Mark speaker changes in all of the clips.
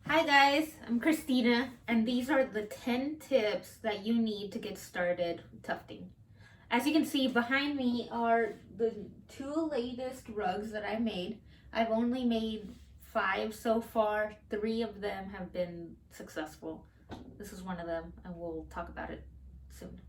Speaker 1: Hi guys, I'm Christina, and these are the 10 tips that you need to get started tufting. As you can see behind me are the two latest rugs that I made. I've only made 5 so far. 3 of them have been successful. This is one of them, and we'll talk about it soon.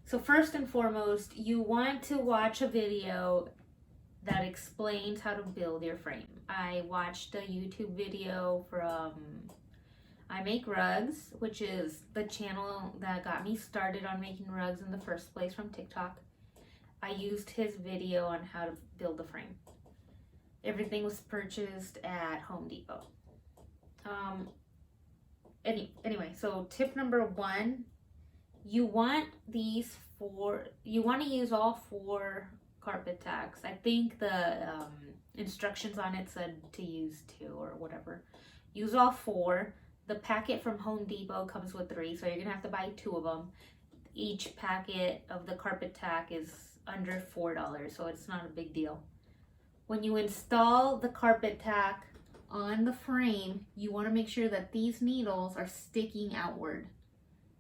Speaker 1: So first and foremost, you want to watch a video that explains how to build your frame. I watched a YouTube video from I Make Rugs, which is the channel that got me started on making rugs in the first place from TikTok. I used his video on how to build the frame. Everything was purchased at Home Depot. Anyway, so tip number 1, you want to use all 4 carpet tacks. I think the instructions on it said to use 2 or whatever. Use all 4. The packet from Home Depot comes with 3, so you're gonna have to buy 2 of them. Each packet of the carpet tack is under $4, so it's not a big deal. When you install the carpet tack on the frame, you want to make sure that these needles are sticking outward,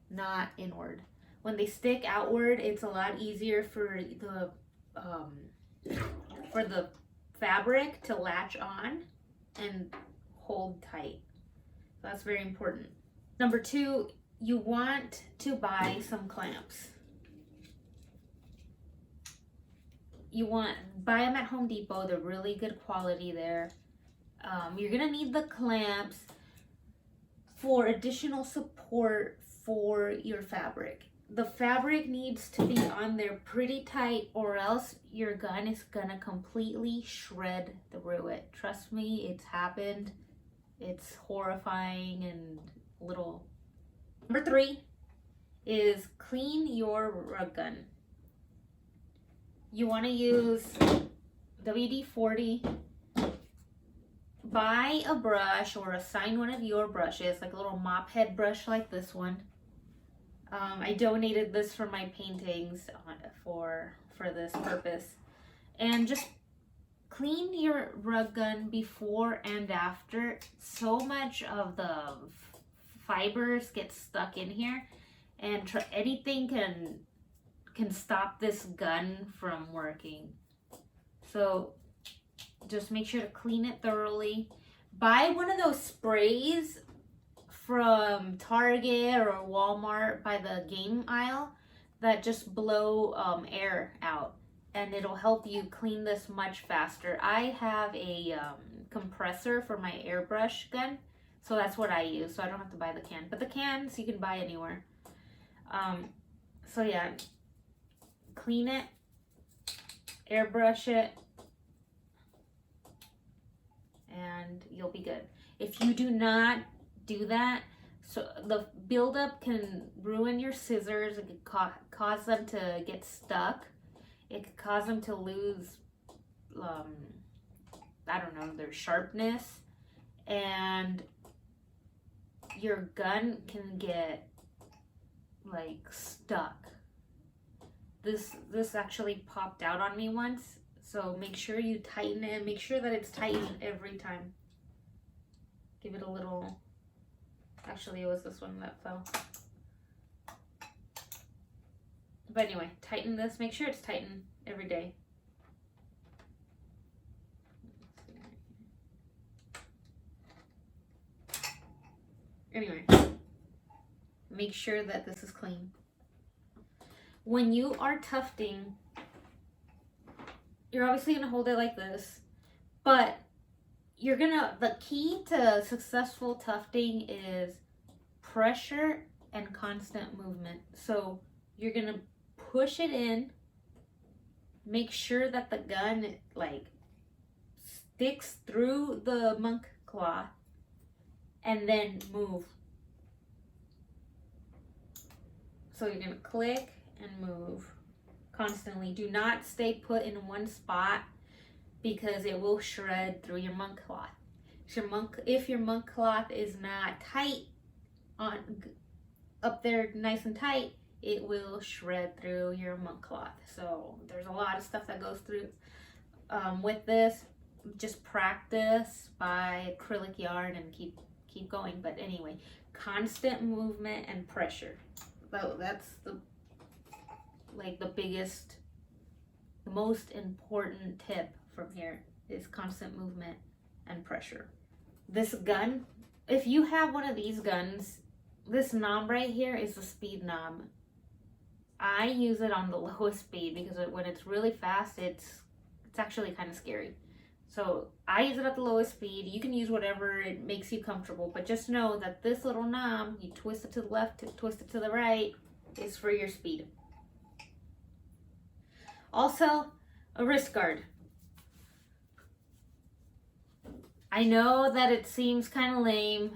Speaker 1: not inward. When they stick outward, it's a lot easier for the fabric to latch on and hold tight. That's very important. Number 2, you want to buy some clamps. Buy them at Home Depot. They're really good quality there. You're gonna need the clamps for additional support for your fabric. The fabric needs to be on there pretty tight, or else your gun is gonna completely shred through it. Trust me, it's happened. It's horrifying and little. Number 3 is clean your rug gun. You want to use WD-40. Buy a brush or assign one of your brushes, like a little mop head brush like this one. I donated this for my paintings for this purpose. And just clean your rug gun before and after. So much of the fibers get stuck in here, and anything can stop this gun from working. So just make sure to clean it thoroughly. Buy one of those sprays from Target or Walmart by the game aisle that just blow air out, and it'll help you clean this much faster. I have a compressor for my airbrush gun, so that's what I use, so I don't have to buy the can. But the cans you can buy anywhere. So yeah, clean it, airbrush it, and you'll be good. If you do not do that, so the buildup can ruin your scissors. It could cause them to get stuck. It could cause them to lose, I don't know, their sharpness, and your gun can get like stuck. This actually popped out on me once, so make sure you tighten it. Make sure that it's tightened every time. Give it a little. Actually, it was this one that fell. But anyway, tighten this. Make sure it's tightened every day. Anyway, make sure that this is clean. When you are tufting, you're obviously going to hold it like this, but the key to successful tufting is pressure and constant movement. So you're going to push it in, make sure that the gun like sticks through the monk cloth, and then move. So you're going to click and move constantly. Do not stay put in one spot, because it will shred through your monk cloth. If your monk cloth is not tight up there nice and tight, it will shred through your monk cloth. So there's a lot of stuff that goes through with this. just practice, buy acrylic yarn and keep going. But anyway, constant movement and pressure. That's the biggest, the most important tip from here is constant movement and pressure. This gun, if you have one of these guns, this knob right here is the speed knob. I use it on the lowest speed because when it's really fast, it's actually kind of scary. So I use it at the lowest speed. You can use whatever it makes you comfortable, but just know that this little knob, you twist it to the left, twist it to the right, is for your speed. Also, a wrist guard. I know that it seems kind of lame,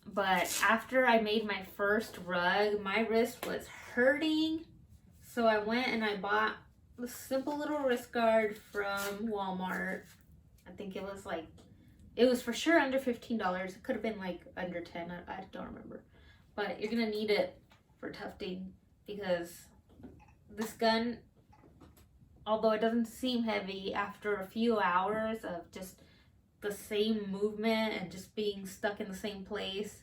Speaker 1: but after I made my first rug, my wrist was hurting. So I went and I bought a simple little wrist guard from Walmart. I think it was for sure under $15. It could have been like under 10. I don't remember. But you're gonna need it for tufting because this gun, although it doesn't seem heavy, after a few hours of just the same movement and just being stuck in the same place,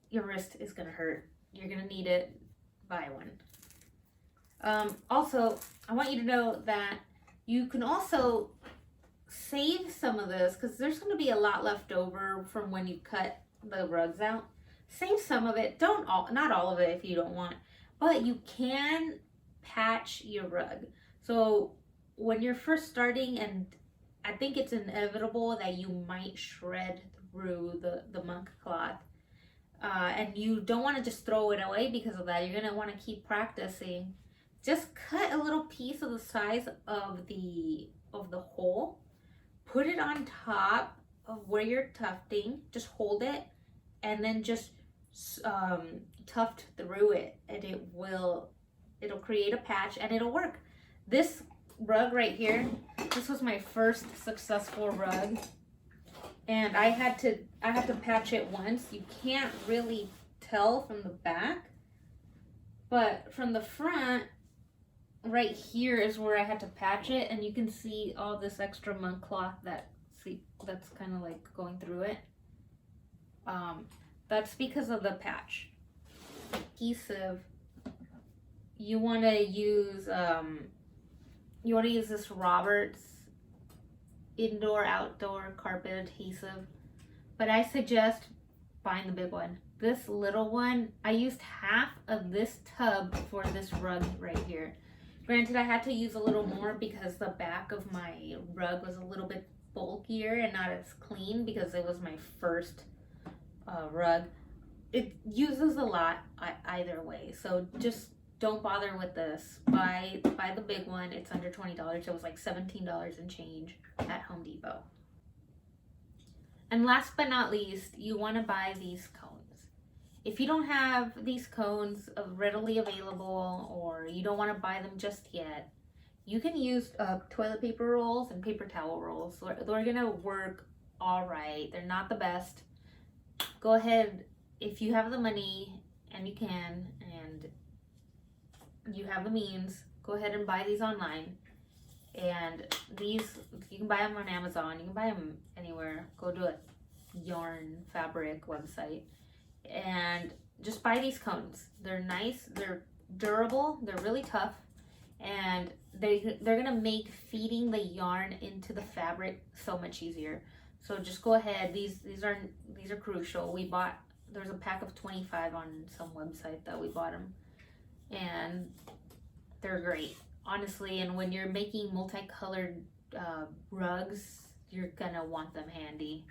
Speaker 1: your wrist is gonna hurt. You're gonna need it. Buy one. Also, I want you to know that you can also save some of this because there's going to be a lot left over from when you cut the rugs out. Save some of it. Not all of it if you don't want, but you can patch your rug. So when you're first starting, and I think it's inevitable that you might shred through the monk cloth, and you don't want to just throw it away because of that. You're going to want to keep practicing. Just cut a little piece of the size of the hole, put it on top of where you're tufting, just hold it, and then just tuft through it, and it'll create a patch and it'll work. This rug right here, this was my first successful rug, and I had to patch it once. You can't really tell from the back, but from the front, right here is where I had to patch it, and you can see all this extra monk cloth that's kind of like going through it. That's because of the patch. Adhesive, you want to use this Roberts indoor outdoor carpet adhesive, but I suggest buying the big one. This little one, I used half of this tub for this rug right here. Granted, I had to use a little more because the back of my rug was a little bit bulkier and not as clean because it was my first rug. It uses a lot either way, so just don't bother with this. Buy the big one. It's under $20. It was like $17 and change at Home Depot. And last but not least, you want to buy these cones. If you don't have these cones readily available, or you don't want to buy them just yet, you can use toilet paper rolls and paper towel rolls. They're going to work all right. They're not the best. Go ahead, if you have the money and you can, and you have the means, go ahead and buy these online. And these, you can buy them on Amazon. You can buy them anywhere. Go to a yarn fabric website and just buy these cones. They're nice, they're durable, they're really tough, and they're gonna make feeding the yarn into the fabric so much easier. So just go ahead. These are crucial. There's a pack of 25 on some website that we bought them, and they're great, honestly. And when you're making multicolored rugs, you're gonna want them handy.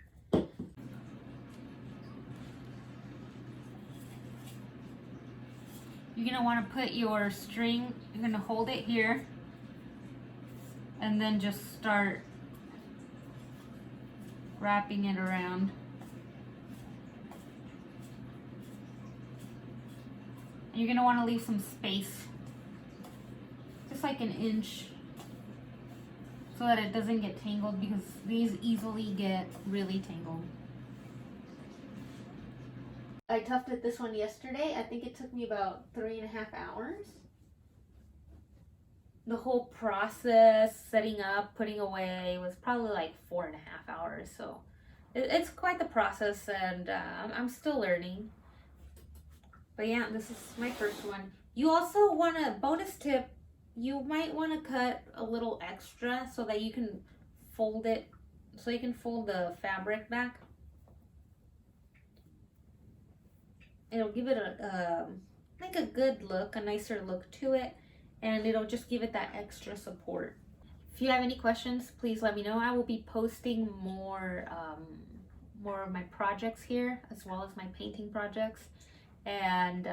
Speaker 1: You're gonna want to put your string, you're gonna hold it here and then just start wrapping it around. And you're gonna want to leave some space, just like an inch, so that it doesn't get tangled, because these easily get really tangled. I tufted this one yesterday. I think it took me about 3.5 hours. the whole process, setting up, putting away, was probably like 4.5 hours. So it's quite the process, and I'm still learning. But yeah, this is my first one. You also want a bonus tip. You might want to cut a little extra so that you can fold it, so you can fold the fabric back. It'll give it a like a good look, a nicer look to it, and it'll just give it that extra support. If you have any questions, please let me know. I will be posting more of my projects here, as well as my painting projects. And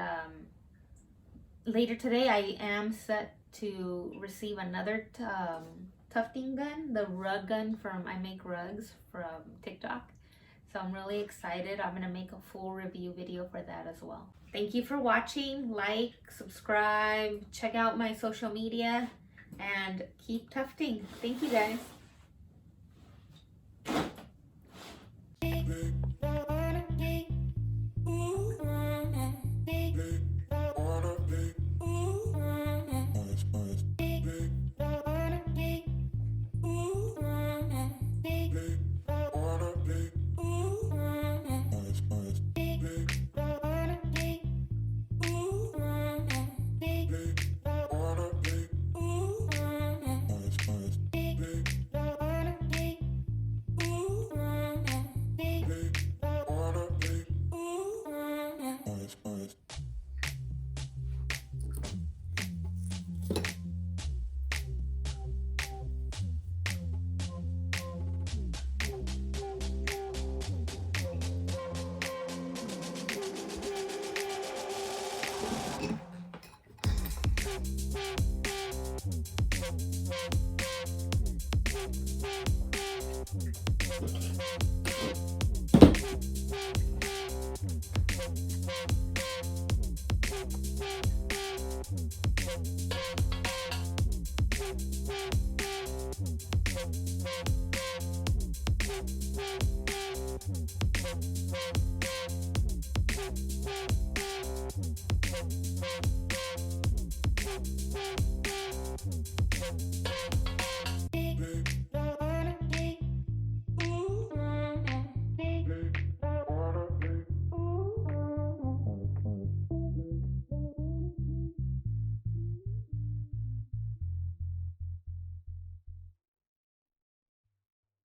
Speaker 1: later today, I am set to receive another tufting gun, the rug gun from I Make Rugs from TikTok. So I'm really excited. I'm going to make a full review video for that as well. Thank you for watching. Like, subscribe, check out my social media, and keep tufting. Thank you guys.